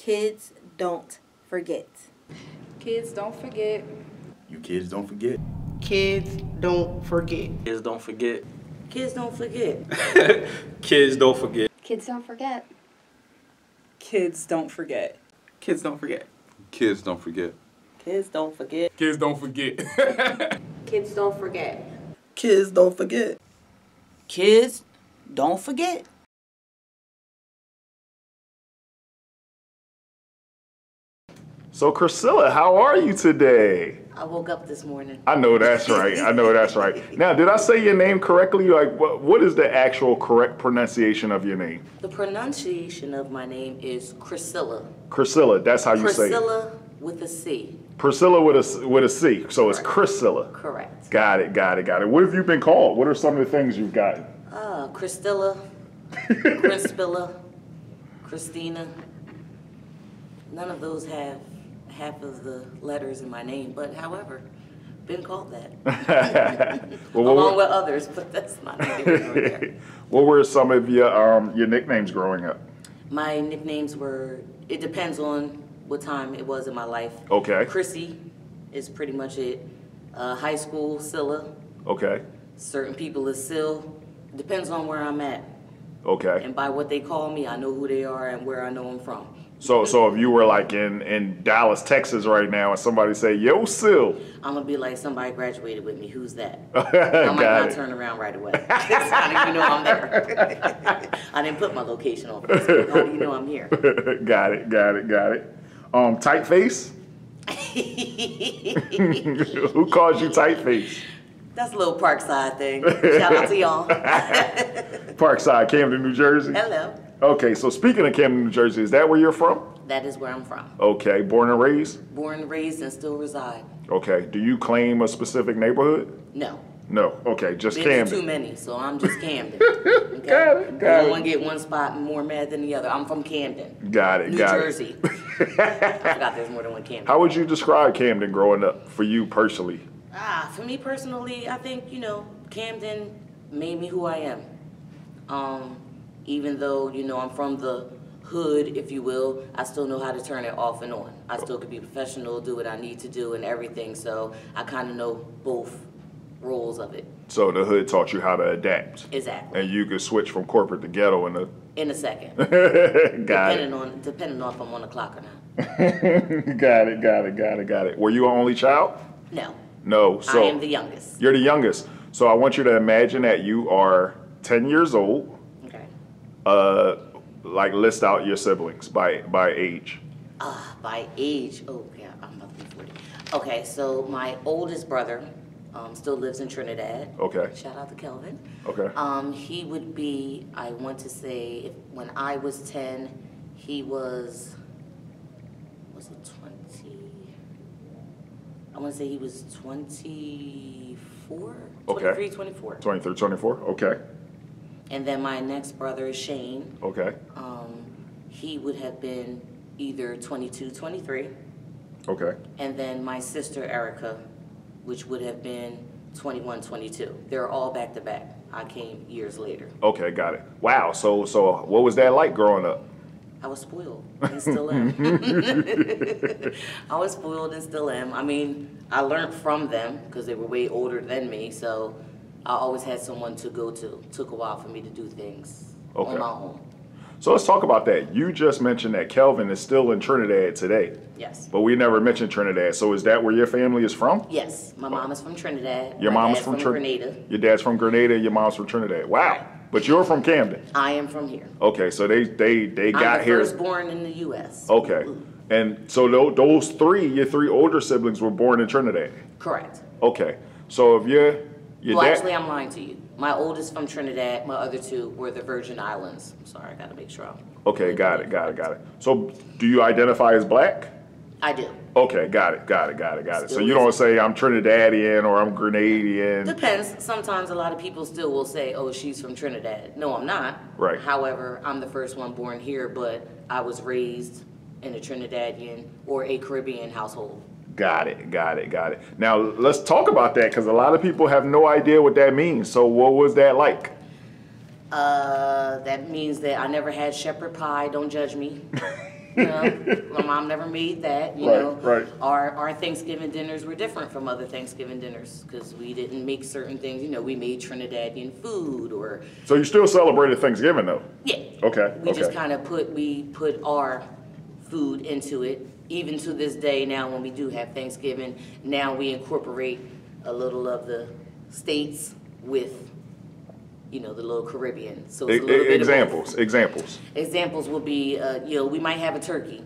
Kids don't forget. Kids don't forget. You kids don't forget. Kids don't forget. Kids don't forget. Kids don't forget. Kids don't forget. Kids don't forget. Kids don't forget. Kids don't forget. Kids don't forget. Kids don't forget. Kids don't forget. Kids don't forget. Kids don't forget. Kids don't forget. So Chrisilla, how are you today? I woke up this morning. I know that's right. I know that's right. Now, did I say your name correctly? Like, what is the actual correct pronunciation of your name? The pronunciation of my name is Chrisilla. Chrisilla, that's how you say it. Priscilla with a C. Priscilla with a C. So it's Chrisilla. Correct. Got it. What have you been called? What are some of the things you've gotten? Christilla, Crispilla, Christina. None of those have half of the letters in my name, but however, been called that. Along with others, but that's not there. What were some of your nicknames growing up? My nicknames were, it depends on what time it was in my life. Okay. Chrissy is pretty much it. High school, Scylla. Okay. Certain people is Syl. Depends on where I'm at. Okay. And by what they call me, I know who they are and where I know them from. So if you were like in Dallas, Texas right now and somebody say, yo, Syl. I'm going to be like, somebody graduated with me. Who's that? I might not turn around right away. How do you know I'm there? I didn't put my location on Facebook. How do you know I'm here? Got it. Tight face? Who calls you tight face? That's a little Parkside thing. Shout out to y'all. Parkside, Camden, New Jersey? Hello. Okay, so speaking of Camden, New Jersey, is that where you're from? That is where I'm from. Okay, born and raised? Born and raised and still reside. Okay, do you claim a specific neighborhood? No. No, okay, just There's Camden. too many, so I'm just Camden. Okay? Got it. One get one spot more mad than the other. I'm from Camden. Got it, New got Jersey. I forgot there's more than one Camden. How would you describe Camden growing up for you personally? For me personally, I think, Camden made me who I am. Even though, I'm from the hood, if you will, I still know how to turn it off and on. I still could be professional, do what I need to do and everything, so I kind of know both roles of it. So the hood taught you how to adapt. Exactly. And you could switch from corporate to ghetto in a second. Depending on if I'm on the clock or not. Got it. Were you an only child? No. No. So I am the youngest. You're the youngest. So I want you to imagine that you are 10 years old. Okay. Like list out your siblings by age. By age. Oh yeah, I'm about to be 40. Okay, so my oldest brother still lives in Trinidad. Okay. Shout out to Kelvin. Okay. He would be, I want to say, when I was 10, he was it 20? I want to say he was 24? Okay. 23, 24. 23, 24, okay. And then my next brother is Shane. Okay. He would have been either 22, 23. Okay. And then my sister Erica, which would have been 21, 22. They're all back to back. I came years later. Okay, got it. Wow. So what was that like growing up? I was spoiled and still am. I was spoiled and still am. I mean, I learned from them because they were way older than me, so I always had someone to go to. It took a while for me to do things on my own. So let's talk about that. You just mentioned that Kelvin is still in Trinidad today. Yes. But we never mentioned Trinidad. So is that where your family is from? Yes. My mom is from Trinidad. Your my mom's dad's from Grenada. Your dad's from Grenada, your mom's from Trinidad. Wow. Right. But you're from Camden. I am from here. Okay, so they got here. I was born in the U.S. Okay. And so those your three older siblings were born in Trinidad? Correct. Okay. So if your well, dad... actually, I'm lying to you. My oldest from Trinidad. My other two were the Virgin Islands. I'm sorry, I got to make sure. Okay, got it. So do you identify as black? I do. Okay, got it. So you don't say I'm Trinidadian or I'm Grenadian. Depends. Sometimes a lot of people still will say, oh, she's from Trinidad. No, I'm not. Right. However, I'm the first one born here, but I was raised in a Trinidadian or a Caribbean household. Got it. Now let's talk about that because a lot of people have no idea what that means. So what was that like? That means that I never had shepherd pie. Don't judge me. You know, my mom never made that. You Right, know, right. Our Thanksgiving dinners were different from other Thanksgiving dinners because we didn't make certain things. You know, we made Trinidadian food or So you still celebrated Thanksgiving though? yeah. Okay. We just okay. kind of put our food into it. Even to this day now, when we do have Thanksgiving, now we incorporate a little of the states with, you know, the little Caribbean. So it's a little bit Examples. of Examples. examples will be, you know, we might have a turkey.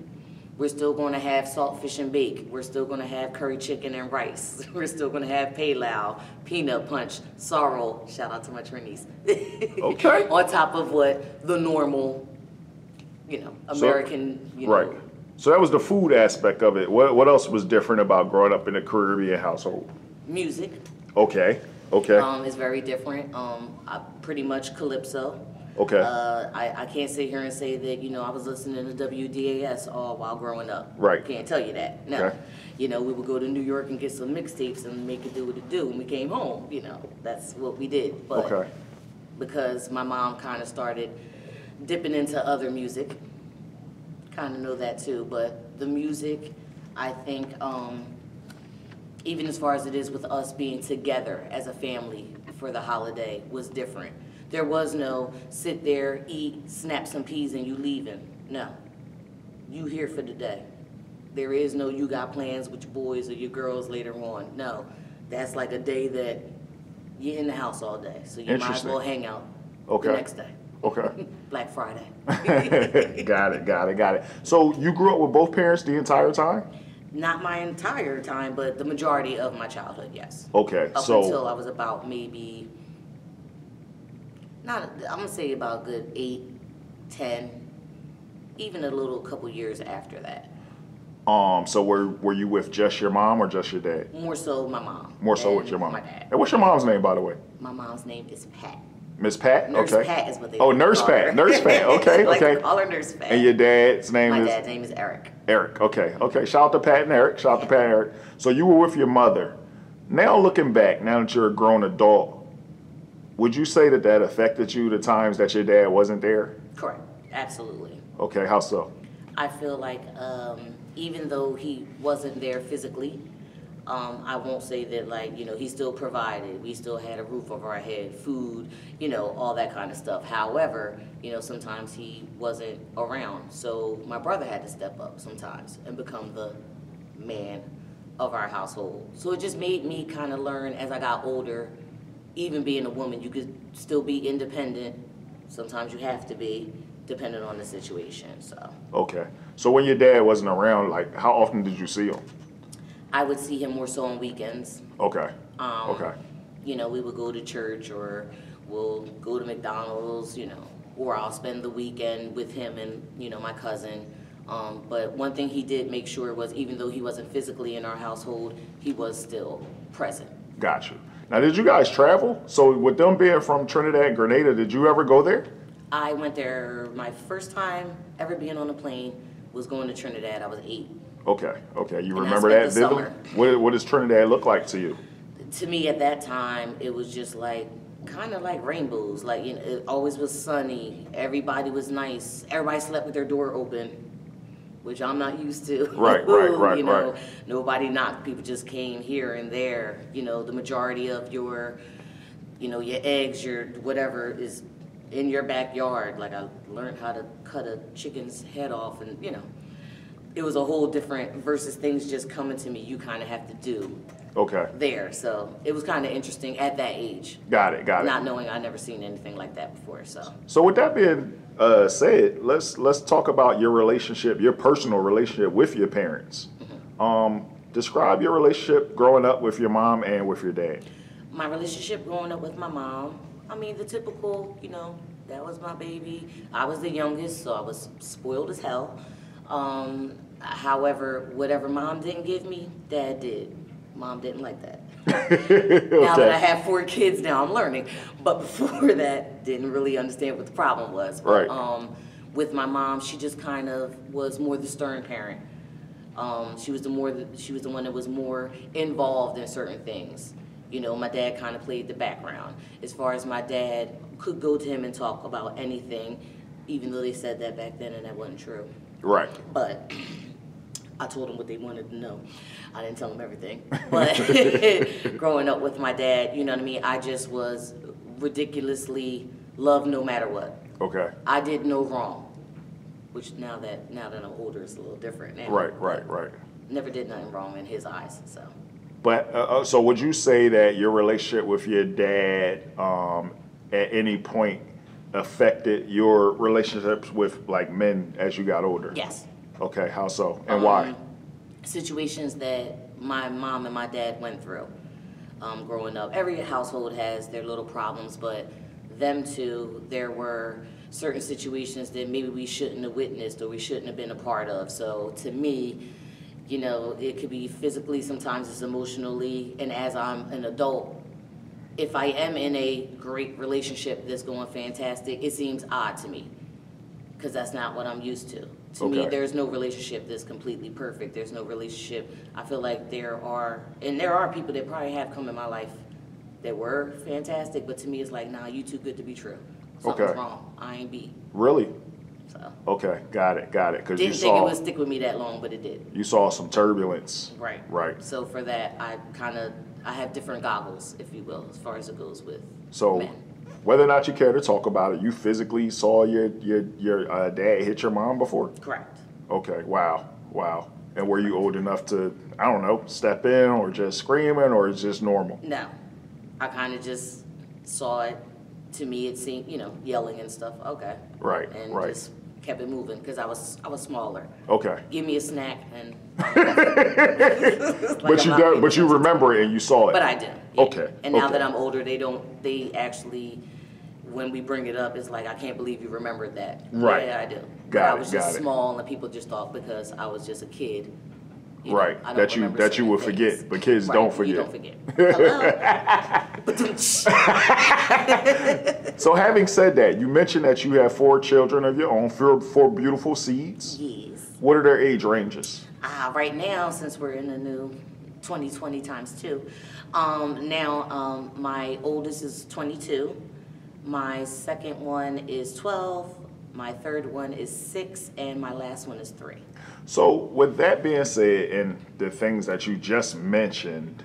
We're still going to have salt fish and bake. We're still going to have curry chicken and rice. We're still going to have pilau, peanut punch, sorrel. Shout out to my Trinis. Okay. On top of what the normal, you know, American, you know. Right. So that was the food aspect of it. What else was different about growing up in a Caribbean household? Music. Okay. Okay. Is very different. I pretty much calypso. Okay. I can't sit here and say that, you know, I was listening to WDAS all while growing up. Right. Can't tell you that. No. Okay. You know, we would go to New York and get some mixtapes and make it do what it do. When we came home, you know, that's what we did. But Okay. because my mom kind of started dipping into other music, kind of know that too. But the music, I think, even as far as it is with us being together as a family for the holiday, was different. There was no sit there, eat, snap some peas, and you leaving. No. You here for the day. There is no you got plans with your boys or your girls later on. No. That's like a day that you're in the house all day. So you might as Interesting. well hang out Okay. the next day. Okay. Black Friday. Got it. So you grew up with both parents the entire time? Not my entire time, but the majority of my childhood, yes. Okay. Up So until I was about maybe, I'm gonna say about good 8, 10, even a little couple years after that. so were you with just your mom or just your dad? More so my mom. More so than with your mom. My dad. And what's your mom's name, by the way? My mom's name is Pat. Miss Pat? Nurse Okay. Pat is what they Oh, like to Nurse call Pat. her. Nurse Pat. Okay. Like okay. to call her Nurse Pat. And your dad's name My is? dad's name is Eric. Eric. Okay. Okay. Shout out to Pat and Eric. Shout out to Pat and Eric. So you were with your mother. Now looking back, now that you're a grown adult, would you say that that affected you the times that your dad wasn't there? Correct. Absolutely. Okay. How so? I feel like even though he wasn't there physically, I won't say that, like, you know, he still provided. We still had a roof over our head, food, you know, all that kind of stuff. However, you know, sometimes he wasn't around. So my brother had to step up sometimes and become the man of our household. So it just made me kind of learn as I got older, even being a woman, you could still be independent. Sometimes you have to be, depending on the situation, so. Okay. So when your dad wasn't around, like, how often did you see him? I would see him more so on weekends. Okay. Okay. You know, we would go to church or we'll go to McDonald's, you know, or I'll spend the weekend with him and, you know, my cousin. But one thing he did make sure was even though he wasn't physically in our household, he was still present. Got you. Now, did you guys travel? So with them being from Trinidad and Grenada, did you ever go there? I went there, my first time ever being on a plane was going to Trinidad. I was 8. Okay. Okay. You And I remember spent that the vividly? What does Trinidad look like to you? To me at that time, it was just like, kind of like rainbows. Like, you know, it always was sunny. Everybody was nice. Everybody slept with their door open, which I'm not used to. Right. You know, nobody knocked. People just came here and there. You know, the majority of your, you know, your eggs, your whatever is in your backyard. Like I learned how to cut a chicken's head off and, you know, it was a whole different versus things just coming to me. You kind of have to do Okay. there. So it was kind of interesting at that age. Got it. Not knowing I'd never seen anything like that before. So with that being said, let's talk about your relationship, your personal relationship with your parents. Describe your relationship growing up with your mom and with your dad. My relationship growing up with my mom, I mean, the typical, you know, that was my baby. I was the youngest, so I was spoiled as hell. However, whatever mom didn't give me, dad did. Mom didn't like that. Now that I have 4 kids now, I'm learning. But before that, didn't really understand what the problem was. But, Right. with my mom, she just kind of was more the stern parent. She was the one that was more involved in certain things. You know, my dad kind of played the background. As far as my dad could go to him and talk about anything, even though they said that back then and that wasn't true. Right. But I told them what they wanted to know. I didn't tell them everything. But growing up with my dad, you know what I mean, I just was ridiculously loved no matter what. Okay. I did no wrong, which now that I'm older, it's a little different now. Right. Never did nothing wrong in his eyes, so. But so would you say that your relationship with your dad at any point affected your relationships with like men as you got older? Yes. Okay, how so and why? Situations that my mom and my dad went through growing up. Every household has their little problems, but them two, there were certain situations that maybe we shouldn't have witnessed or we shouldn't have been a part of. So to me, you know, it could be physically, sometimes it's emotionally, and as I'm an adult, if I am in a great relationship that's going fantastic, it seems odd to me because that's not what I'm used to. To me, there's no relationship that's completely perfect. There's no relationship. I feel like there are people that probably have come in my life that were fantastic, but to me it's like, nah, you too good to be true. Something's wrong. I ain't beat. Really? So. Okay, got it. Because Didn't think it would stick with me that long, but it did. You saw some turbulence. Right. So for that, I have different goggles, if you will, as far as it goes with men. Whether or not you care to talk about it, you physically saw your dad hit your mom before? Correct. Okay, wow. And were you old enough to, I don't know, step in or just screaming or it's just normal? No. I kind of just saw it. To me, it seemed, you know, yelling and stuff. Okay. Right. Just kept it moving because I was smaller. Okay. Give me a snack and. But you remember it and you saw it. But I do. Yeah. Okay. And now that I'm older, they actually, when we bring it up, it's like, I can't believe you remembered that. Right. Yeah, I do. I was just small and people just thought because I was just a kid. Right, that you will forget, but kids don't forget. You don't forget. Hello? So having said that, you mentioned that you have 4 children of your own, four beautiful seeds. Yes. What are their age ranges? Right now, since we're in the new 2020 times 2, my oldest is 22, my second one is 12, my third one is 6, and my last one is 3. So with that being said, and the things that you just mentioned,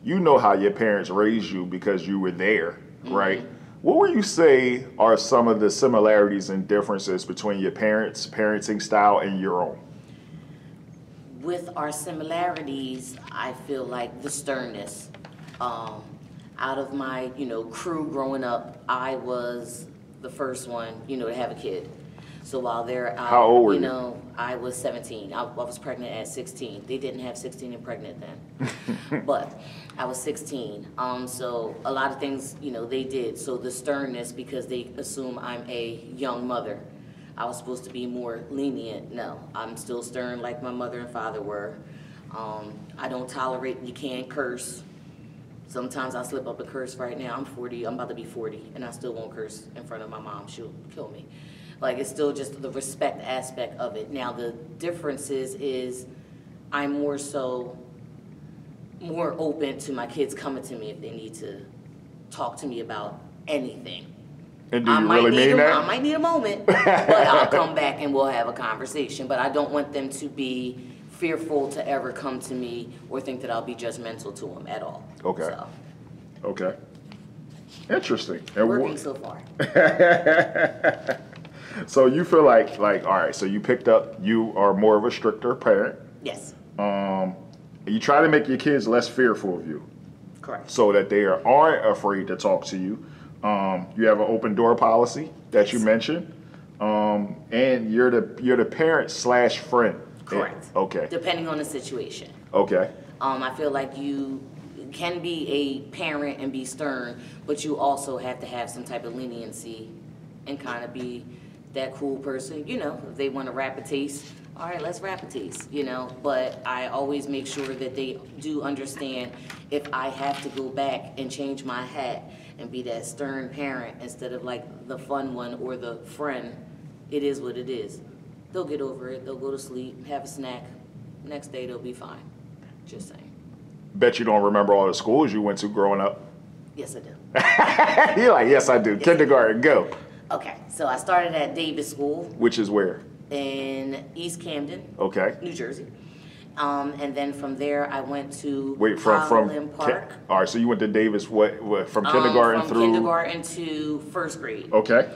you know how your parents raised you because you were there, right? What would you say are some of the similarities and differences between your parents' parenting style and your own? With our similarities, I feel like the sternness. Out of my, crew growing up, I was the first one, to have a kid. So while they're out, how old were you? I was 17. I was pregnant at 16. They didn't have 16 and pregnant then, but I was 16. So a lot of things, they did. So the sternness, because they assume I'm a young mother, I was supposed to be more lenient. No, I'm still stern like my mother and father were. I don't tolerate, you can't curse. Sometimes I slip up a curse right now. I'm 40, I'm about to be 40, and I still won't curse in front of my mom. She'll kill me. Like, it's still just the respect aspect of it. Now, the difference is I'm more open to my kids coming to me if they need to talk to me about anything. And do you really mean that? I might need a moment, but I'll come back and we'll have a conversation. But I don't want them to be fearful to ever come to me or think that I'll be judgmental to them at all. Okay. So. Okay. Interesting. Working so far. So you feel like, all right, so you are more of a stricter parent. Yes. You try to make your kids less fearful of you. Correct. So that they aren't afraid to talk to you. You have an open door policy that you mentioned. And you're the parent / friend. Correct. Yeah. Okay. Depending on the situation. Okay. I feel like you can be a parent and be stern, but you also have to have some type of leniency and kind of be that cool person. If they want to rap a taste, all right, let's rap a taste, But I always make sure that they do understand if I have to go back and change my hat and be that stern parent instead of like the fun one or the friend, it is what it is. They'll get over it. They'll go to sleep, have a snack. Next day, they'll be fine. Just saying. Bet you don't remember all the schools you went to growing up. Yes, I do. You're like, yes, I do. Yes, Kindergarten, go. Okay, so I started at Davis School. Which is where? in East Camden, Okay. New Jersey. And then from there, I went to Wait, from Highland Park. all right, so you went to Davis, what from kindergarten from through? kindergarten to first grade. Okay.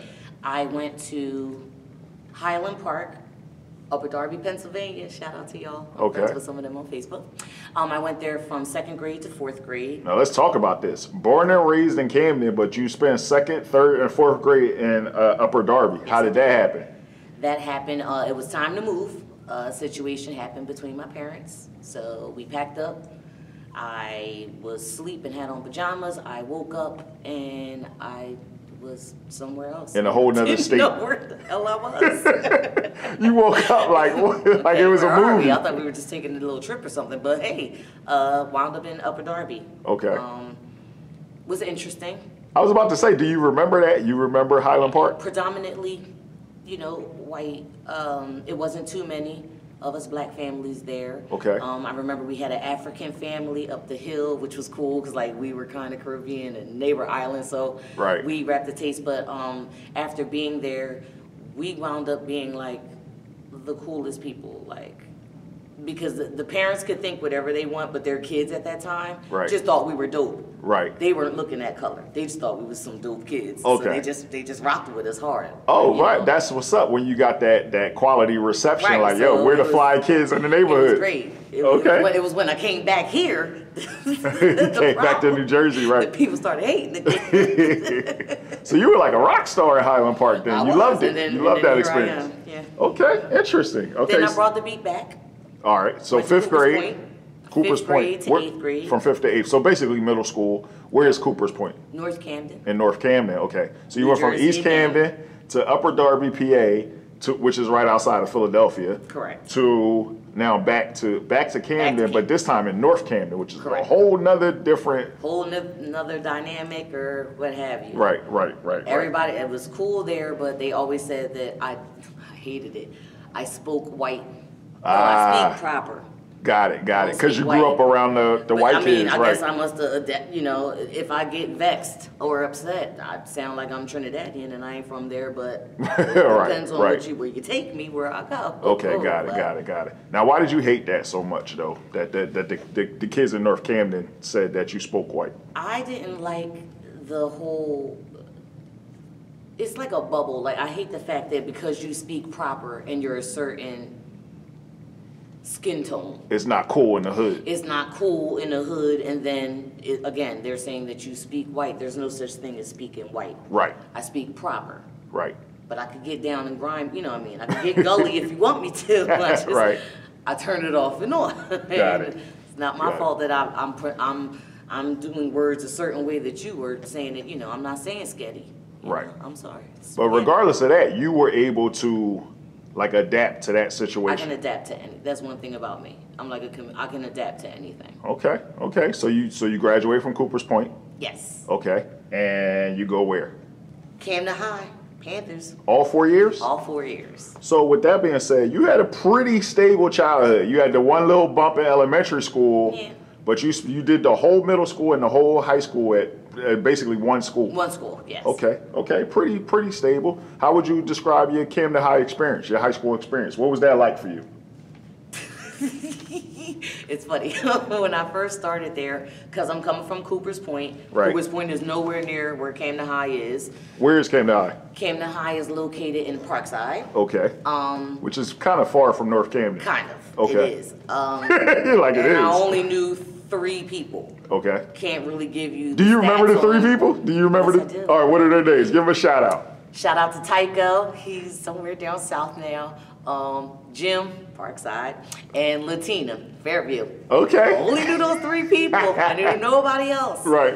I went to Highland Park, Upper Darby, Pennsylvania. Shout out to y'all. I'm friends with some of them on Facebook. I went there from second grade to fourth grade. Now let's talk about this. Born and raised in Camden, but you spent second, third, and fourth grade in Upper Darby. How did that happen? That happened, it was time to move. A situation happened between my parents. So we packed up. I was asleep and had on pajamas. I woke up and I was somewhere else. In a whole nother Didn't state. know where the hell I was. You woke up like like it was a Where are we? movie. I thought we were just taking a little trip or something, but hey, wound up in Upper Darby. Okay. Was interesting. I was about to say, do you remember that? You remember Highland Park? Predominantly, you know, white. It wasn't too many of us black families there. Okay. I remember we had an African family up the hill, which was cool because like we were kind of Caribbean and neighbor island, so Right. we wrapped the taste. But after being there, we wound up being like the coolest people, like. Because the parents could think whatever they want, but their kids at that time Right. just thought we were dope. Right. They weren't looking at color. They just thought we was some dope kids. Okay. So they just rocked with us hard. Oh, you right. know? That's what's up when you got that quality reception. Right, Like, yo, so we're the it was- fly kids in the It neighborhood. was great. Okay. It was when I came back here. You came back to New Jersey, The right? people started hating it. So you were like a rock star at Highland Park then. I You was, loved it. and then- You and loved then that here I experience. am, yeah. Okay, interesting. Okay. Then I brought the beat back. All right. So Went to fifth Cooper's grade. Point. Cooper's Fifth grade Point. to Where- eighth grade. From fifth to eighth. So basically middle school. Where is Cooper's Point? North Camden. In North Camden. Okay. So you New went from Jersey, East Camden to Upper Darby, PA, which is right outside of Philadelphia. Correct. To now back to Camden, Camden. but this time in North Camden, which is a Correct. whole nother different. Whole another dynamic or what have you. Right. Everybody, it was cool there, but they always said that I hated it. I spoke white. No, I speak proper. Got it. Don't Because you speak grew white. up around the But, white I mean, kids, I right? guess I must have, you know, if I get vexed or upset, I sound like I'm Trinidadian and I ain't from there, but it depends on where you take me, where I go. Okay, Oh, got but it. Now, why did you hate that so much, though? That the kids in North Camden said that you spoke white. I didn't like the whole, it's like a bubble. Like, I hate the fact that because you speak proper and you're a certain skin tone, It's not cool in the hood. it's not cool in the hood, and then again they're saying that you speak white. There's no such thing as speaking white. Right. I speak proper, Right. but I could get down and grime, you know what I mean? I could get gully if you want me to. I just, Right. I turn it off and on. Got it. It's not my Got it. fault that I'm doing words a certain way that you were saying it. You know, I'm not saying sketty. You Right. know, I'm sorry. But regardless of that, you were able to like adapt to that I situation. can adapt to any. That's one thing about me. I'm like I can adapt to anything. Okay. So you graduate from Cooper's Point. Yes. Okay. And you go where? Camden High, Panthers, All 4 years? all 4 years. So with that being said, you had a pretty stable childhood. You had the one little bump in elementary school, Yeah. but you did the whole middle school and the whole high school at basically one school. One school, yes. Okay, pretty stable. How would you describe your Camden High experience, your high school experience? What was that like for you? It's funny. When I first started there, because I'm coming from Cooper's Point. Right. Cooper's Point is nowhere near where Camden High is. Where is Camden High? Camden High is located in Parkside. Okay. Which is kind of far from North Camden. Kind of. Okay. It is. Like it and I is. only knew 3 people. Okay. Can't really give you. Do you remember the stats 3 on- people? Do you remember Yes, I do. All right, what are their names? Give them a shout out. Shout out to Tycho. He's somewhere down south now. Jim, Parkside, and Latina, Fairview. Okay. Only knew those 3 people. I didn't know nobody else. Right.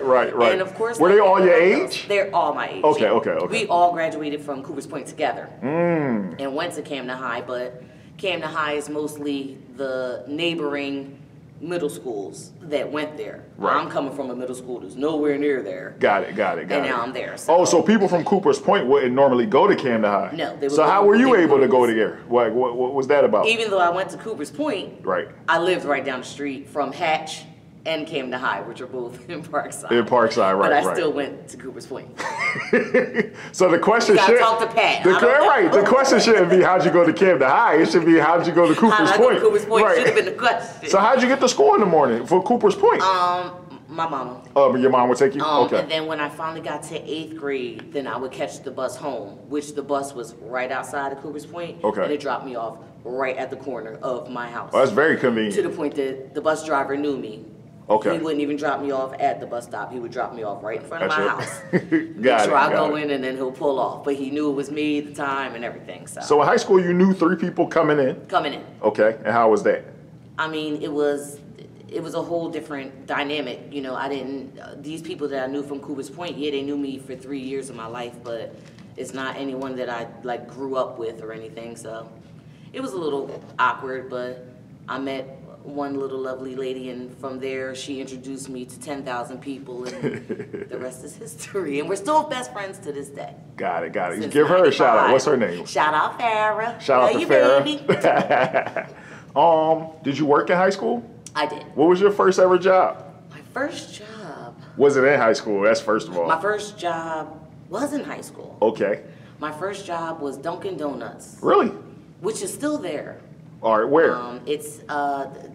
And of course, were they like all your everybody else, age? They're all my age. Okay, yeah. okay. We all graduated from Cooper's Point together and went to Camden High, but Camden High is mostly the neighboring middle schools that went there. Right. I'm coming from a middle school that's nowhere near there. Got it. And now I'm there. So. Oh, so people from Cooper's Point wouldn't normally go to Camden High? No, they would So go- how were you they able to would- go there? What was that about? Even though I went to Cooper's Point, Right. I lived right down the street from Hatch and Camden High, which are both in Parkside. In Parkside, right, But I right. still went to Coopers Point. So the question You gotta should talk to Pat. The, I don't know. right. The question shouldn't be how'd you go to Camden High. It should be how'd you go to Coopers How'd I Point. go to Coopers Point Right. should have been the question. So how'd you get to school in the morning for Coopers Point? My mama. Your mom would take you? Okay. And then when I finally got to 8th grade, then I would catch the bus home, which the bus was right outside of Coopers Point. Okay. And it dropped me off right at the corner of my house. Well, that's very convenient. To the point that the bus driver knew me. Okay. He wouldn't even drop me off at the bus stop. He would drop me off right in front of my house. Got Make sure I got go in and then he'll pull off. But he knew it was me, the time, and everything. So in high school, you knew 3 people coming in. Coming in. Okay. And how was that? I mean, it was a whole different dynamic. You know, I didn't, these people that I knew from Coopers Point, yeah, they knew me for 3 years of my life, but it's not anyone that I like grew up with or anything. So it was a little awkward, but I met one little lovely lady, and from there she introduced me to 10,000 people, and the rest is history. And we're still best friends to this day. Got it. Since Give her a shout out. 95. What's her name? Shout out Farrah. Shout out Love to you, Farrah. baby. Did you work in high school? I did. What was your first ever job? My first job. Was it in high school? That's first of all. My first job was in high school. Okay. My first job was Dunkin Donuts, Really? which is still there. All right. Where? It's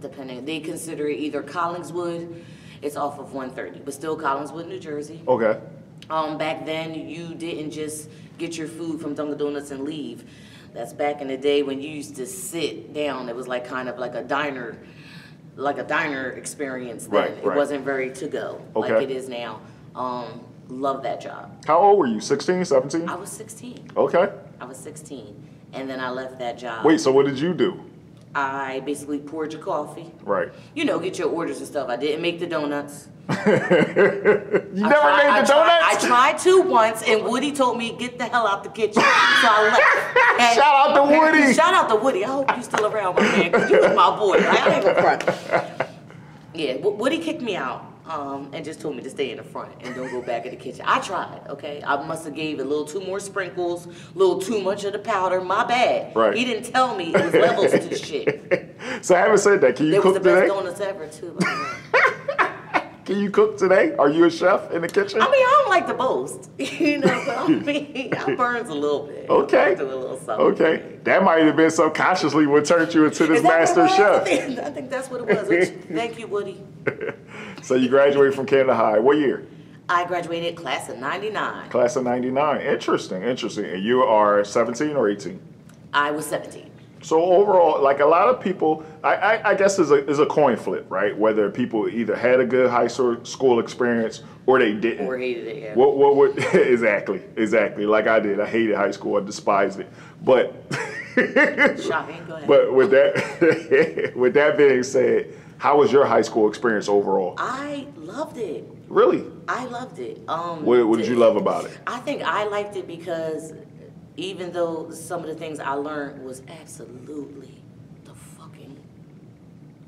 depending. They consider it either Collingswood. It's off of 130, but still Collingswood, New Jersey. Okay. Back then, you didn't just get your food from Dunkin Donuts and leave. That's back in the day when you used to sit down. It was like kind of like a diner experience then. Right, It right. wasn't very to go Okay. like it is now. Love that job. How old were you? 16, 17? I was 16. Okay. I was 16, and then I left that job. Wait, so what did you do? I basically poured your coffee. Right. You know, get your orders and stuff. I didn't make the donuts. You never made the donuts? I tried to once, and Woody told me, get the hell out the kitchen. So I left. And Shout out to Woody. Shout out to Woody. I hope you still around, my man, because you was my boy. I ain't gonna front. Yeah, Woody kicked me out and just told me to stay in the front and don't go back in the kitchen. I tried, okay? I must have gave a little too more sprinkles, a little too much of the powder. My bad. Right. He didn't tell me it was levels to the shit. So having said that, can you They was cook the best today? donuts ever, too, by the way. Can you cook today? Are you a chef in the kitchen? I mean, I don't like to boast, you know, but I mean, I burns a little bit. Okay. I do a little something. Okay. That might have been subconsciously what turned you into this Is that master what it was? chef. I think that's what it was. Which, thank you, Woody. So you graduated from Camden High. What year? I graduated class of 99. Class of 99. Interesting. And you are 17 or 18? I was 17. So overall, like a lot of people, I guess is a coin flip, right? Whether people either had a good high school experience or they didn't. Or hated it, yeah. What would exactly like I did. I hated high school. I despised it. But Shocking, go ahead. but with that being said, how was your high school experience overall? I loved it. Really? I loved it. What did you love about it? I think I liked it because even though some of the things I learned was absolutely the fucking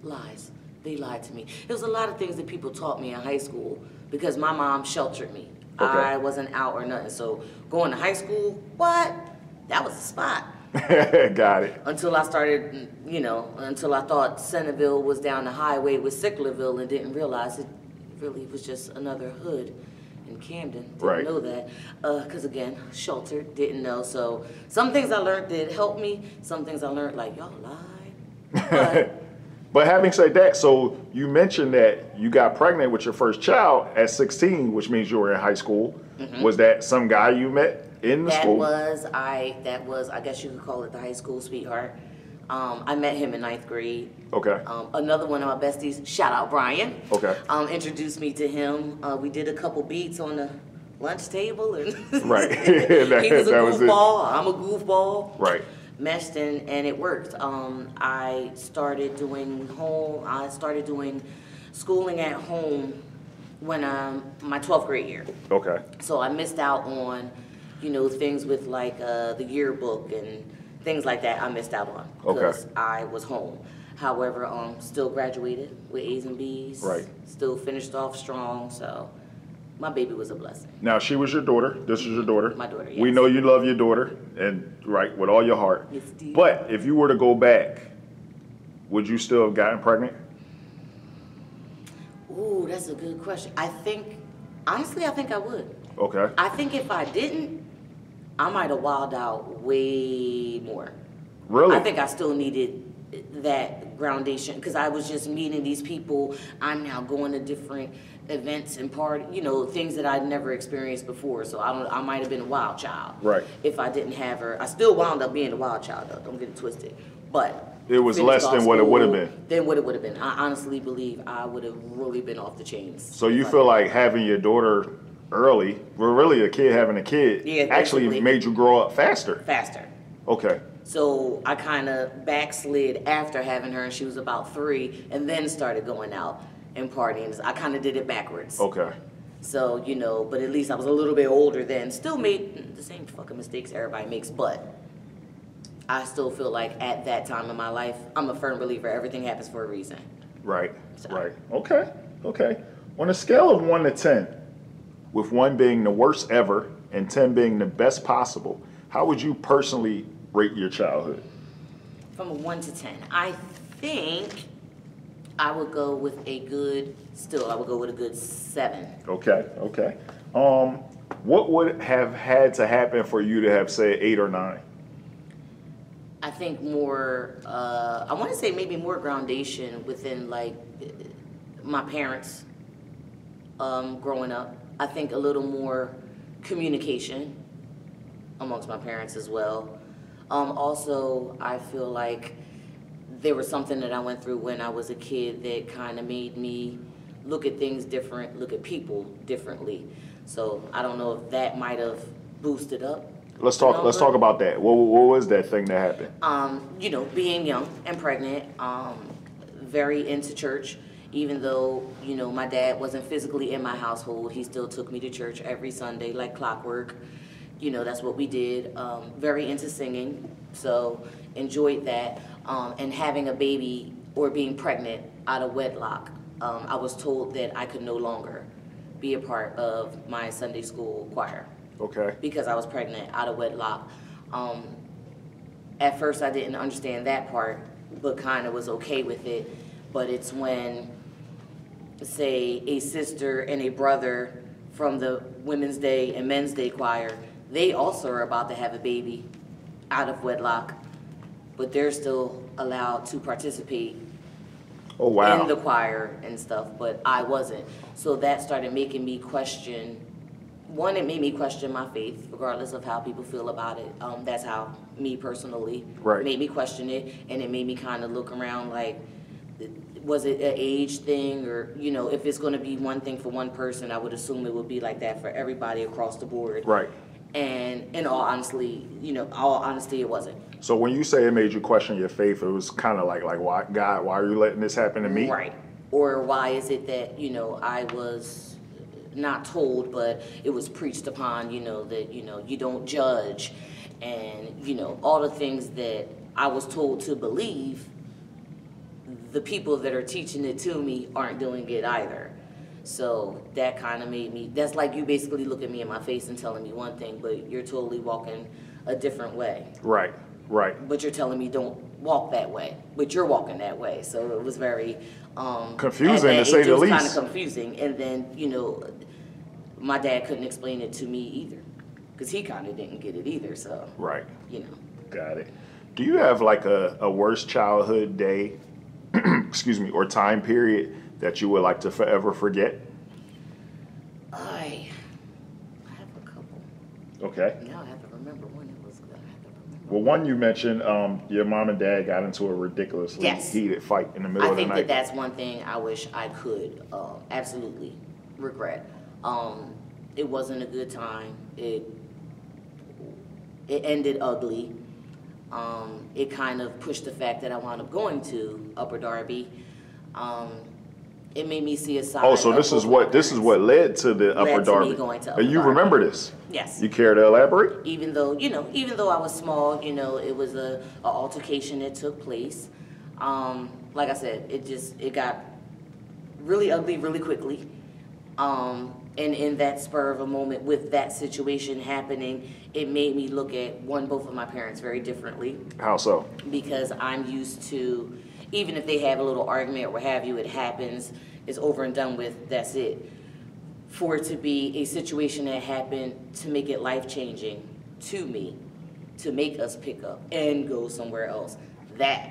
lies. They lied to me. There was a lot of things that people taught me in high school because my mom sheltered me. Okay. I wasn't out or nothing. So going to high school, what? That was the spot. Got it. Until I started, until I thought Centerville was down the highway with Sicklerville and didn't realize it really was just another hood in Camden. Didn't Right. know that. Because again, sheltered, didn't know. So some things I learned did help me. Some things I learned like, y'all lied. But But having said that, so you mentioned that you got pregnant with your first child at 16, which means you were in high school. Mm-hmm. Was that some guy you met in the school? I guess you could call it the high school sweetheart. I met him in 9th grade. Okay. Another one of my besties, shout out Brian. Okay. Introduced me to him. We did a couple beats on the lunch table, and Right. he was a That was it. goofball. I'm a goofball. Right. Meshed and it worked. I started doing schooling at home when my 12th grade year. Okay. So I missed out on, things with like the yearbook and things like that. I missed out on because I was home. However, still graduated with A's and B's. Right. Still finished off strong. So my baby was a blessing. Now, she was your daughter. This is your daughter. My daughter, We yes. know you love your daughter, and right, with all your heart. Yes, indeed. But if you were to go back, would you still have gotten pregnant? Ooh, that's a good question. Honestly, I think I would. Okay. I think if I didn't, I might have wilded out way more. Really? I think I still needed that groundation because I was just meeting these people. I'm now going to different events and things that I'd never experienced before. So I might have been a wild child. Right. If I didn't have her, I still wound up being a wild child though. Don't get it twisted. But It was finished less off than what it would have school, been. Than what it would have been. I honestly believe I would have really been off the chains. So you feel like having your daughter early, well, really a kid having a kid, Yeah, actually basically. made you grow up faster. Faster. Okay. So I kind of backslid after having her, and she was about 3, and then started going out and partying. I kind of did it backwards. Okay. So, but at least I was a little bit older then. Still made the same fucking mistakes everybody makes, but I still feel like at that time in my life, I'm a firm believer everything happens for a reason. Right. So. Right. Okay. Okay. On a scale of 1 to 10, with 1 being the worst ever and 10 being the best possible, how would you personally rate your childhood? From a 1 to 10, I think I would go with a good 7. Okay. Okay. What would have had to happen for you to have said 8 or 9? I think more, I want to say maybe more groundation within like my parents growing up. I think a little more communication amongst my parents as well. Also, I feel like there was something that I went through when I was a kid that kind of made me look at things different, look at people differently. So I don't know if that might have boosted up. Let's talk about that. What was that thing that happened? Being young and pregnant, very into church. Even though, my dad wasn't physically in my household, he still took me to church every Sunday like clockwork. That's what we did. Very into singing, so enjoyed that. And having a baby or being pregnant out of wedlock, I was told that I could no longer be a part of my Sunday school choir. Okay. Because I was pregnant out of wedlock. At first I didn't understand that part, but kind of was okay with it. But it's when, say, a sister and a brother from the Women's Day and Men's Day choir, they also are about to have a baby out of wedlock, but they're still allowed to participate Oh, wow. in the choir and stuff, but I wasn't. So that started making me question. One, it made me question my faith, regardless of how people feel about it. That's how me personally made me question it, and it made me kind of look around like, was it an age thing, or if it's going to be one thing for one person, I would assume it would be like that for everybody across the board. Right. And in all honesty, it wasn't. So when you say it made you question your faith, it was kind of like why, God, why are you letting this happen to me? Right. Or why is it that I was not told, but it was preached upon, that, you don't judge, and, all the things that I was told to believe, the people that are teaching it to me aren't doing it either. So that kind of made me, that's like you basically look at me in my face and telling me one thing, but you're totally walking a different way. Right, right. But you're telling me don't walk that way, but you're walking that way. So it was very confusing to say the least. It was kind of confusing. And then, my dad couldn't explain it to me either, because he kind of didn't get it either. So, right. Got it. Do you have like a worst childhood day, excuse me, or time period that you would like to forever forget? I have a couple. Okay. Now I have to remember when it was. I have to remember. Well, one you mentioned, your mom and dad got into a ridiculously heated fight in the middle of the night. I think that's one thing I wish I could absolutely regret. It wasn't a good time. It ended ugly. It kind of pushed the fact that I wound up going to Upper Darby. It made me see a side. Oh, so this is what led to the Upper Darby. Me going to Upper and you Darby. Remember this? Yes. You care to elaborate? Even though I was small, it was a altercation that took place. Like I said, it got really ugly really quickly. And in that spur of a moment with that situation happening, it made me look at both of my parents very differently. How so? Because I'm used to, even if they have a little argument or what have you, it happens it's over and done with, that's it. For it to be a situation that happened to make it life-changing to me, to make us pick up and go somewhere else, that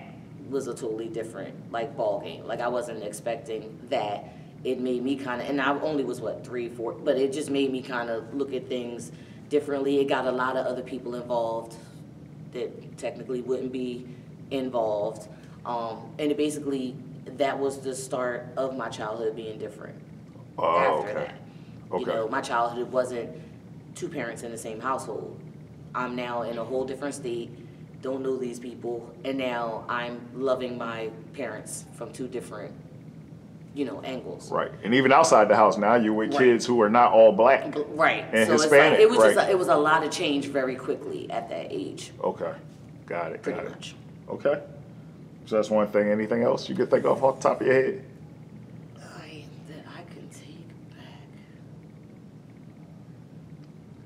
was a totally different, like, ball game. Like, I wasn't expecting that. It made me kind of, and I only was, what, 3, 4, but it just made me kind of look at things differently. It got a lot of other people involved that technically wouldn't be involved. And it basically, that was the start of my childhood being different. After that. You know, my childhood wasn't 2 parents in the same household. I'm now in a whole different state, don't know these people, and now I'm loving my parents from 2 different, you know, angles. Right. And even outside the house now, you're with kids who are not all black. Right. And so Hispanic. It's like, right. it was a lot of change very quickly at that age. Okay. Got it. Pretty much. Okay. So that's one thing. Anything else you could think of off the top of your head? That I can take back.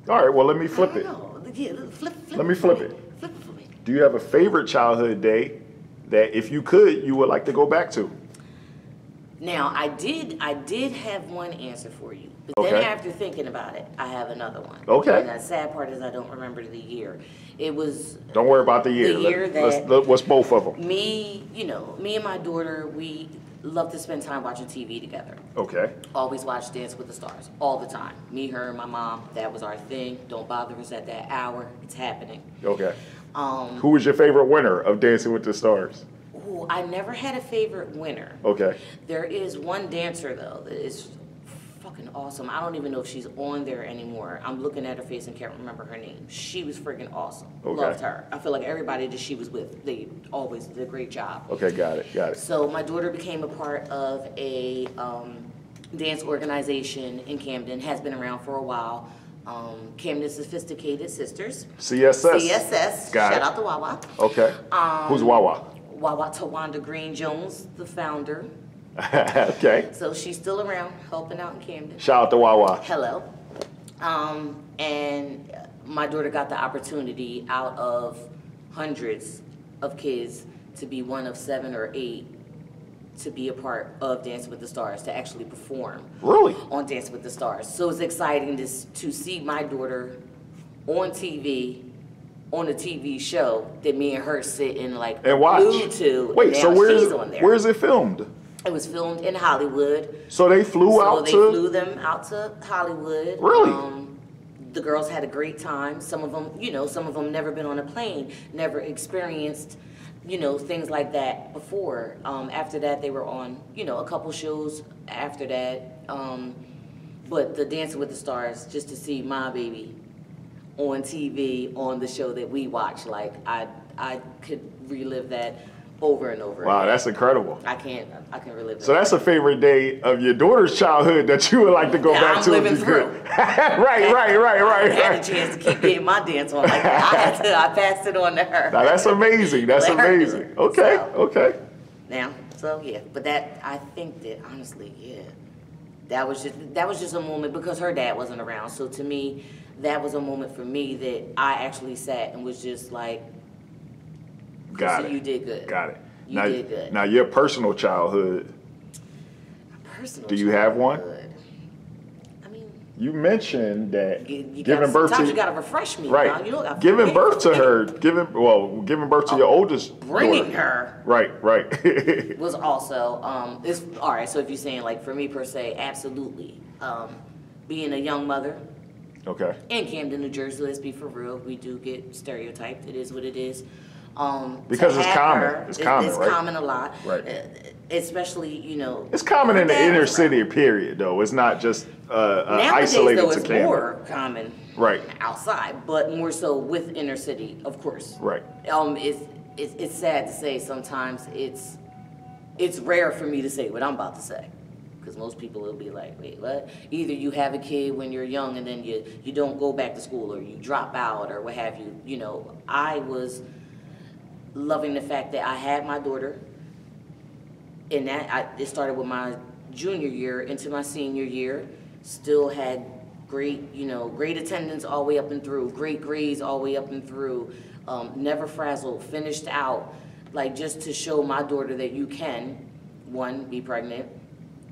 All right. Well, let me flip it. Yeah, flip Let me flip it. Flip it for me. Do you have a favorite childhood day that, if you could, you would like to go back to? Now, I did have one answer for you, but Okay. then after thinking about it, I have another one. Okay. And the sad part is I don't remember the year. It was Don't worry about the year. The year What's both of them? me and my daughter, we love to spend time watching TV together. Okay. Always watch Dance with the Stars, all the time. Me, her, and my mom, that was our thing. Don't bother us at that hour, it's happening. Okay. Who was your favorite winner of Dancing with the Stars? Ooh, I never had a favorite winner. Okay. There is one dancer, though, that is fucking awesome. I don't even know if she's on there anymore. I'm looking at her face and can't remember her name. She was freaking awesome. Okay. Loved her. I feel like everybody that she was with, they always did a great job. Okay, got it. So my daughter became a part of a dance organization in Camden, has been around for a while. Camden Sophisticated Sisters. CSS. CSS. Got Shout it. out to Wawa. Okay. Who's Wawa? Wawa Tawanda Green Jones, the founder. Okay. So she's still around, helping out in Camden. Shout out to Wawa. Hello. And my daughter got the opportunity out of hundreds of kids to be one of 7 or 8 to be a part of Dance with the Stars, to actually perform Really? on Dance with the Stars. So it's exciting to see my daughter on TV, on a TV show that me and her sit in like And watch. glued to. Wait, and so now she's on there. where's it filmed? It was filmed in Hollywood. So they flew out They to. flew them out to Hollywood. Really? The girls had a great time. Some of them never been on a plane, never experienced, things like that before. After that, they were on, a couple shows after that. But the Dancing with the Stars, just to see my baby on TV, on the show that we watch, like, I could relive that over and over Wow, again. that's incredible. I can relive So that. that's a favorite day of your daughter's childhood that you would like to go Yeah, back I'm to living if you could. through. right. I had a chance to keep getting my dance on like that. I passed it on to her. Now that's amazing. That's Let her do amazing. it. Okay, So, okay. Now, so yeah, but that, I think that honestly, yeah, that was just a moment because her dad wasn't around. So to me, that was a moment for me that I actually sat and was just like, Got Chrissy, it. you did good. Got it. You did good. Now your personal childhood, Personal do you have one? childhood. I mean, you mentioned that you giving gotta, birth sometimes to you gotta refresh me. right, Now. You know, I giving forget. birth to her, giving birth to your oldest Bringing daughter. her Right. was also it's all right. So if you're saying like for me per se, absolutely. Being a young mother Okay. in Camden, New Jersey, let's be for real, we do get stereotyped. It is what it is. Because to it's have common. her, It's common, It's right? common a lot. Right. Especially, It's common in the dad inner was city period, though. It's not just nowadays, isolated though, to it's Camden. more common Right. outside, but more so with inner city, of course. Right. It's sad to say sometimes it's rare for me to say what I'm about to say. Because most people will be like, wait, what? Either you have a kid when you're young and then you don't go back to school or you drop out or what have you. I was loving the fact that I had my daughter and it started with my junior year into my senior year. Still had great attendance all the way up and through, great grades all the way up and through, never frazzled, finished out, like just to show my daughter that you can, 1, be pregnant,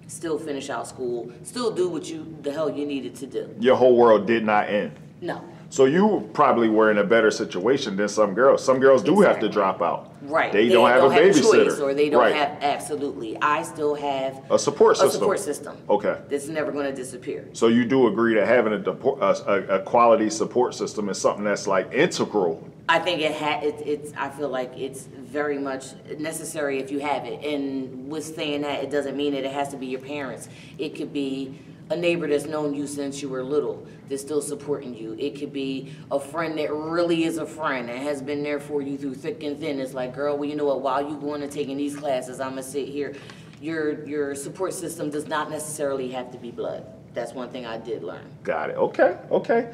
still finish out school, still do what the hell you needed to do. Your whole world did not end. No. So you probably were in a better situation than some girls. Some girls do have to Exactly. drop out. Right. They don't have a babysitter. Choice, or they don't Right. have, absolutely. I still have A support system. A support system. Okay. That's never going to disappear. So you do agree that having a quality support system is something that's like integral. I think I feel like it's very much necessary if you have it. And with saying that, it doesn't mean that it has to be your parents. It could be a neighbor that's known you since you were little, that's still supporting you. It could be a friend that really is a friend and has been there for you through thick and thin. It's like, girl, well, you know what, while you going and taking these classes, I'm gonna sit here. Your support system does not necessarily have to be blood. That's one thing I did learn. Got it. Okay.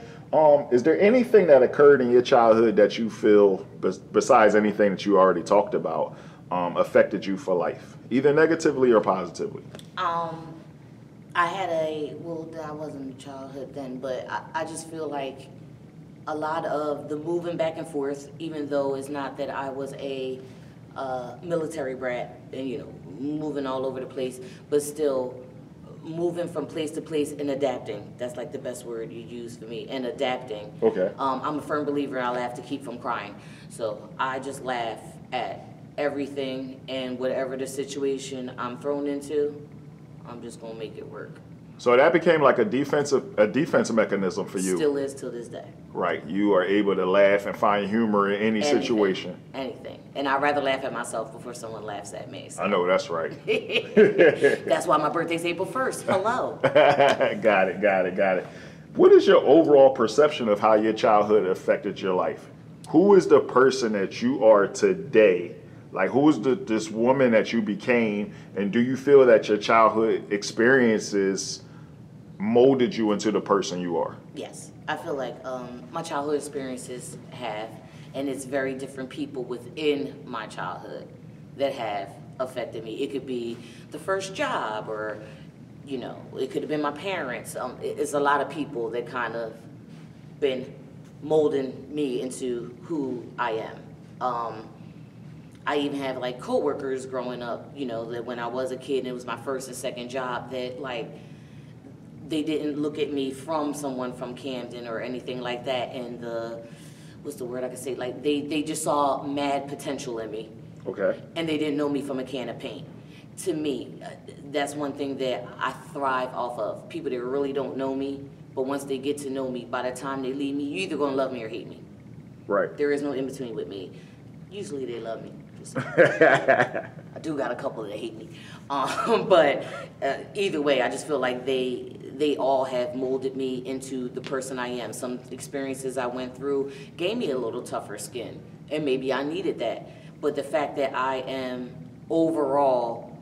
Is there anything that occurred in your childhood that you feel, besides anything that you already talked about, affected you for life, either negatively or positively? I had I wasn't in childhood then, but I just feel like a lot of the moving back and forth, even though it's not that I was a military brat and, moving all over the place, but still moving from place to place and adapting. That's like the best word you use for me, and adapting. Okay. I'm a firm believer I laugh to keep from crying. So I just laugh at everything, and whatever the situation I'm thrown into, I'm just gonna make it work. So that became like a defensive mechanism for you. Still is till this day. Right. You are able to laugh and find humor in any situation. Anything. And I'd rather laugh at myself before someone laughs at me. So. I know that's right. That's why my birthday's April 1st. Hello. Got it. What is your overall perception of how your childhood affected your life? Who is the person that you are today? Like, who's this woman that you became, and do you feel that your childhood experiences molded you into the person you are? Yes. I feel like my childhood experiences have, and it's very different people within my childhood that have affected me. It could be the first job, or, it could have been my parents. It's a lot of people that kind of been molding me into who I am. I even have like coworkers growing up, that when I was a kid and it was my first and second job, that like they didn't look at me from someone from Camden or anything like that. And what's the word I could say? Like they just saw mad potential in me. Okay. And they didn't know me from a can of paint. To me, that's one thing that I thrive off of. People that really don't know me, but once they get to know me, by the time they leave me, you're either gonna love me or hate me. Right. There is no in between with me. Usually they love me. I do got a couple that hate me, but either way, I just feel like they all have molded me into the person I am. Some experiences I went through gave me a little tougher skin, and maybe I needed that. But the fact that I am overall,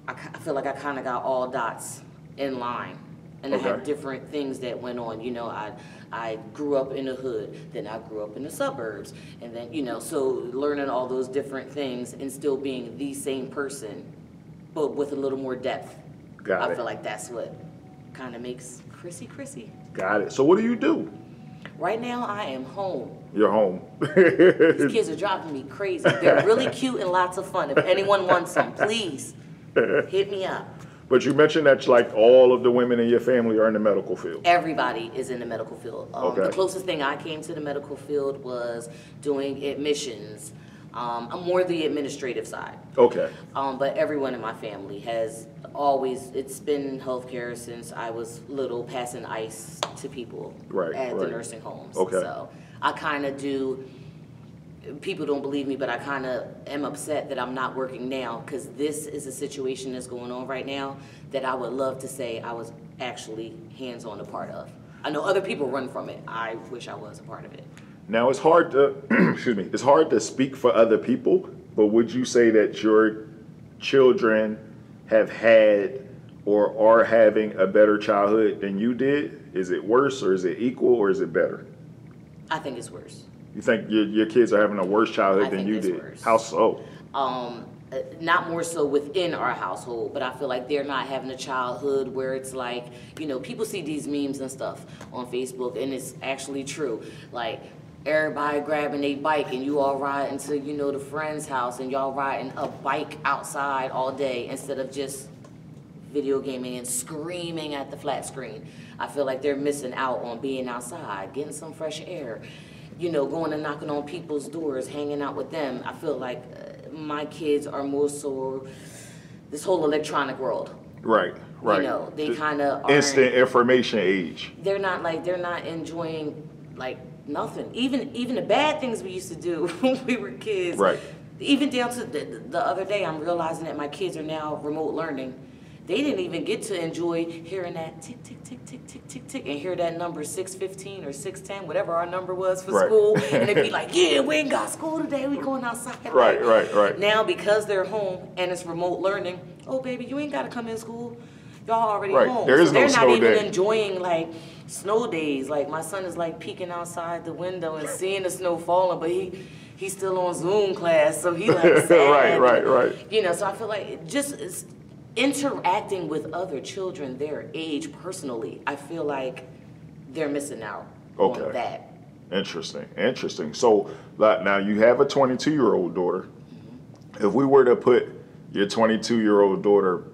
I feel like I kind of got all dots in line, and Okay. I had different things that went on. I grew up in the hood, then I grew up in the suburbs, and then, so learning all those different things and still being the same person, but with a little more depth. Got I it. feel like that's what kind of makes Chrissy. Got it. So what do you do? Right now, I am home. You're home. These kids are driving me crazy. They're really cute and lots of fun. If anyone wants some, please hit me up. But you mentioned that like all of the women in your family are in the medical field. Everybody is in the medical field. Okay. The closest thing I came to the medical field was doing admissions. I'm more the administrative side. Okay. But everyone in my family has it's been healthcare since I was little, passing ice to people at the nursing homes. Okay. So I kind of do. People don't believe me, but I kind of am upset that I'm not working now, because this is a situation that's going on right now that I would love to say I was actually hands-on a part of. I know other people run from it. I wish I was a part of it. Now it's hard to, it's hard to speak for other people, but would you say that your children have had or are having a better childhood than you did? Is it worse, or is it equal, or is it better? I think it's worse. You think your kids are having a worse childhood than you did? Worse. How so? Not more so within our household, but I feel like they're not having a childhood where it's like, people see these memes and stuff on Facebook, and it's actually true. Like, everybody grabbing a bike and you all riding to, the friend's house, and y'all riding a bike outside all day instead of just video gaming and screaming at the flat screen. I feel like they're missing out on being outside, getting some fresh air, you know, going and knocking on people's doors, hanging out with them. I feel like my kids are more so this whole electronic world. Right, right. You know, they kind of instant information age. They're not enjoying like nothing. Even the bad things we used to do when we were kids. Right. Even down to the other day, I'm realizing that my kids are now remote learning. They didn't even get to enjoy hearing that tick, tick, tick, tick, tick, tick, tick, and hear that number 6:15 or 6:10, whatever our number was for school. And they'd be like, yeah, we ain't got school today. We going outside. Right. Now, because they're home and it's remote learning, oh, baby, you ain't got to come in school. Y'all already home. There is so no they're snow not even day. enjoying, like, snow days. Like, my son is, like, peeking outside the window and seeing the snow falling, but he's still on Zoom class, so he, like, sad. Right. You know, so I feel like it's interacting with other children their age personally, I feel like they're missing out on that. Interesting. So now you have a 22-year-old daughter. Mm-hmm. If we were to put your 22-year-old daughter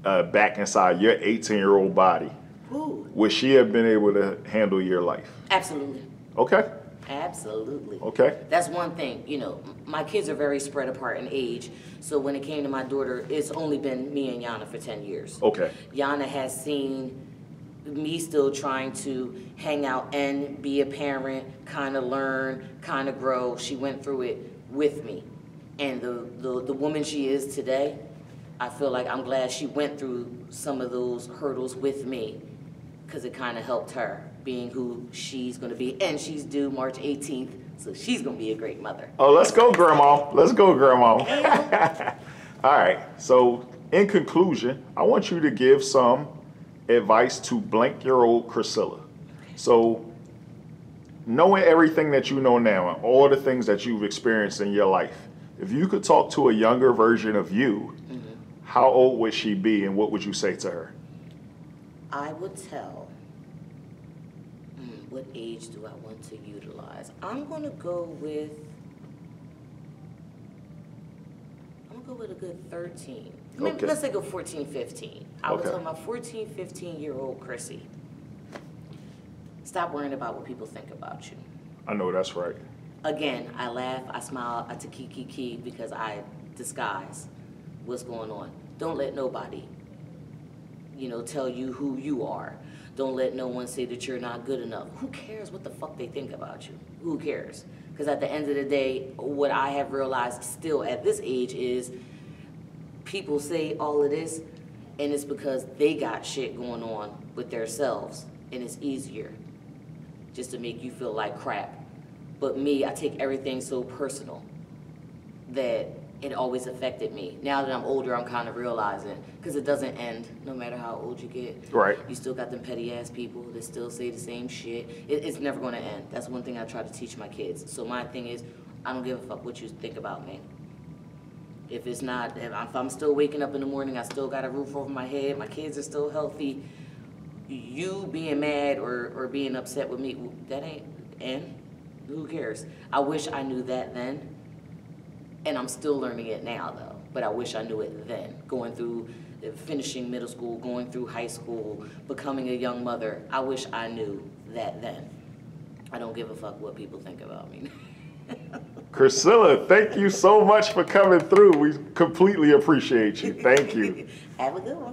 back inside your 18-year-old body, Ooh. Would she have been able to handle your life? Absolutely. Okay. Absolutely. Okay. That's one thing. You know, my kids are very spread apart in age. So when it came to my daughter, it's only been me and Yana for 10 years. Okay. Yana has seen me still trying to hang out and be a parent, kind of learn, kind of grow. She went through it with me. And the woman she is today, I feel like I'm glad she went through some of those hurdles with me, because it kind of helped her being who she's going to be. And she's due March 18th, so she's going to be a great mother. Oh, let's go, Grandma. Let's go, Grandma. All right. So in conclusion, I want you to give some advice to blank-year-old Chrisilla. So knowing everything that you know now and all the things that you've experienced in your life, if you could talk to a younger version of you, how old would she be and what would you say to her? I would tell, what age do I want to utilize? I'm going to go with a good 13. Maybe, Okay. let's say go 14, 15. I would Okay. tell my 14, 15-year-old Chrissy, stop worrying about what people think about you. I know that's right. Again, I laugh, I smile, I kiki because I disguise what's going on. Don't let nobody, tell you who you are. Don't let no one say that you're not good enough. Who cares what the fuck they think about you? Who cares? Because at the end of the day, what I have realized still at this age is people say all of this, and it's because they got shit going on with themselves, and it's easier just to make you feel like crap. But me, I take everything so personal that it always affected me. Now that I'm older, I'm kind of realizing, because it doesn't end no matter how old you get. Right. You still got them petty ass people that still say the same shit. It's never going to end. That's one thing I try to teach my kids. So my thing is, I don't give a fuck what you think about me. If I'm still waking up in the morning, I still got a roof over my head, my kids are still healthy, you being mad or being upset with me, that ain't end. Who cares? I wish I knew that then. And I'm still learning it now, though. But I wish I knew it then. Going through, finishing middle school, going through high school, becoming a young mother. I wish I knew that then. I don't give a fuck what people think about me. Chrisilla, thank you so much for coming through. We completely appreciate you. Thank you. Have a good one.